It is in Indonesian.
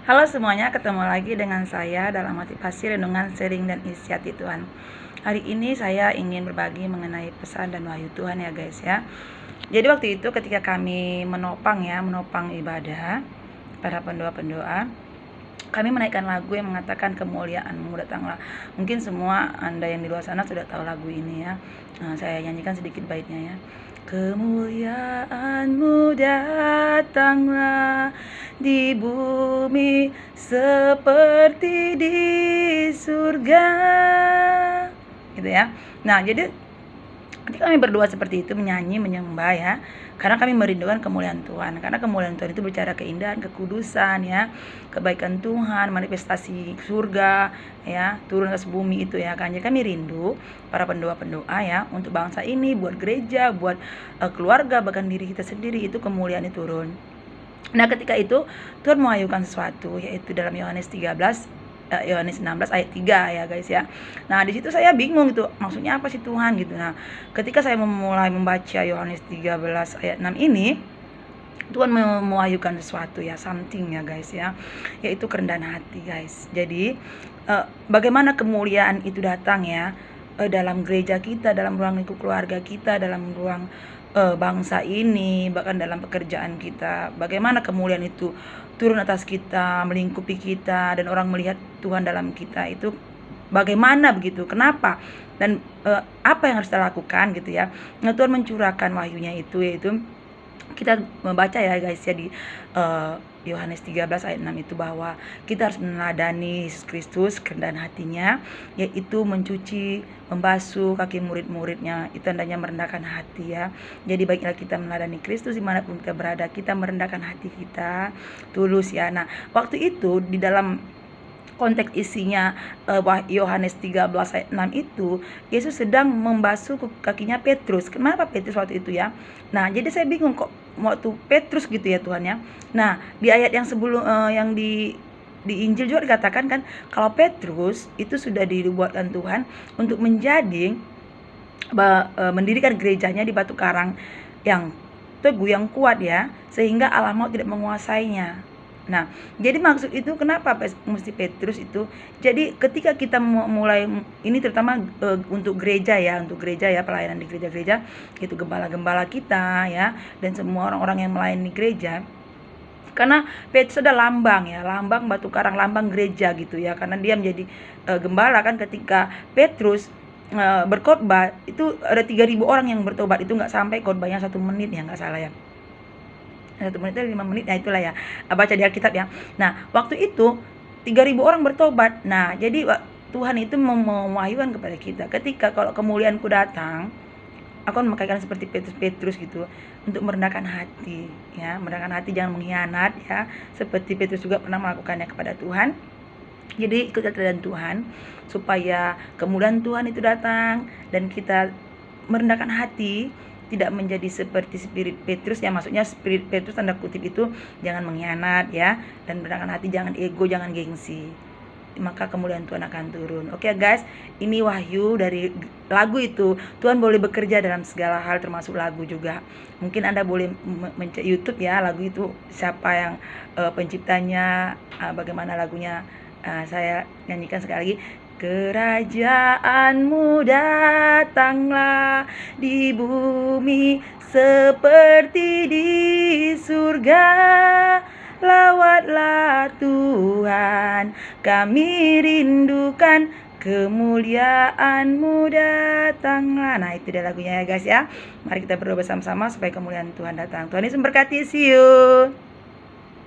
Halo semuanya, ketemu lagi dengan saya dalam motivasi renungan sharing dan isi hati Tuhan. Hari ini saya ingin berbagi mengenai pesan dan wahyu Tuhan ya guys ya. Jadi waktu itu ketika kami menopang ibadah para pendoa-pendoa, kami menaikkan lagu yang mengatakan kemuliaan-Mu datanglah. Mungkin semua Anda yang di luar sana sudah tahu lagu ini ya. Nah, saya nyanyikan sedikit baitnya ya. Kemuliaan-Mu datanglah di bumi seperti di surga. Gitu ya. Nah, jadi ketika kami berdoa seperti itu, menyanyi, menyembah ya, karena kami merindukan kemuliaan Tuhan. Karena kemuliaan Tuhan itu bicara keindahan, kekudusan ya, kebaikan Tuhan, manifestasi surga ya, turun ke bumi itu ya kan. Jadi kami rindu para pendoa-pendoa ya, untuk bangsa ini, buat gereja, buat keluarga, bahkan diri kita sendiri, itu kemuliaan itu turun. Nah, ketika itu Tuhan mewahyukan sesuatu, yaitu dalam Yohanes 16 ayat 3 ya guys ya. Nah, di situ saya bingung gitu, maksudnya apa sih Tuhan gitu. Nah, ketika saya memulai membaca Yohanes 13 ayat 6 ini, Tuhan mewahyukan sesuatu ya, something ya guys ya, yaitu kerendahan hati guys. Jadi bagaimana kemuliaan itu datang ya, dalam gereja kita, dalam ruang lingkup keluarga kita, dalam ruang bangsa ini, bahkan dalam pekerjaan kita. Bagaimana kemuliaan itu turun atas kita, melingkupi kita, dan orang melihat Tuhan dalam kita itu bagaimana begitu, kenapa, dan apa yang harus kita lakukan gitu ya. Nah, Tuhan mencurahkan wahyunya itu, yaitu kita membaca ya guys ya di Yohanes 13 ayat 6 itu, bahwa kita harus meneladani Yesus Kristus, kerendahan hatinya, yaitu mencuci, membasuh kaki murid-muridnya. Itu tandanya merendahkan hati ya. Jadi baiklah kita meneladani Kristus dimanapun kita berada, kita merendahkan hati kita tulus ya. Nah, waktu itu di dalam konteks isinya Yohanes 13 ayat 6 itu, Yesus sedang membasuh kakinya Petrus. Kenapa Petrus waktu itu ya? Nah, jadi saya bingung kok waktu Petrus gitu ya Tuhan ya. Nah, di ayat yang sebelum yang di Injil juga dikatakan kan, kalau Petrus itu sudah dibuatkan Tuhan untuk menjadi mendirikan gerejanya di batu karang yang teguh, yang kuat ya, sehingga Allah maut tidak menguasainya. Nah, jadi maksud itu kenapa mesti Petrus itu? Jadi ketika kita mulai ini, terutama untuk gereja ya, pelayanan di gereja-gereja, itu gembala-gembala kita ya, dan semua orang-orang yang melayani gereja. Karena Petrus adalah lambang ya, lambang batu karang, lambang gereja gitu ya. Karena dia menjadi gembala kan. Ketika Petrus berkhotbah, itu ada 3.000 orang yang bertobat. Itu nggak sampai khotbahnya 1 menit ya, nggak salah ya. 1 menit 5 menit ya, itulah ya, baca di Alkitab ya. Nah, waktu itu 3.000 orang bertobat. Nah, jadi Tuhan itu mewahyukan kepada kita, ketika kalau kemuliaanku datang, aku akan memakaikan seperti Petrus gitu, untuk merendahkan hati ya, merendahkan hati, jangan mengkhianat ya, seperti Petrus juga pernah melakukannya kepada Tuhan. Jadi ikut teladan Tuhan supaya kemuliaan Tuhan itu datang, dan kita merendahkan hati, tidak menjadi seperti spirit Petrus ya. Maksudnya spirit Petrus tanda kutip itu jangan mengkhianat ya, dan merendahkan hati, jangan ego, jangan gengsi, maka kemuliaan Tuhan akan turun. Oke guys, ini wahyu dari lagu itu. Tuhan boleh bekerja dalam segala hal, termasuk lagu juga. Mungkin Anda boleh mencari YouTube ya, lagu itu siapa yang penciptanya, bagaimana lagunya. Saya nyanyikan sekali lagi. Kerajaan-Mu datanglah di bumi seperti di surga. Lawatlah Tuhan, kami rindukan kemuliaan-Mu datanglah. Nah, itu dia lagunya ya guys ya. Mari kita berdoa bersama-sama supaya kemuliaan Tuhan datang. Tuhan Yesus memberkati. See you.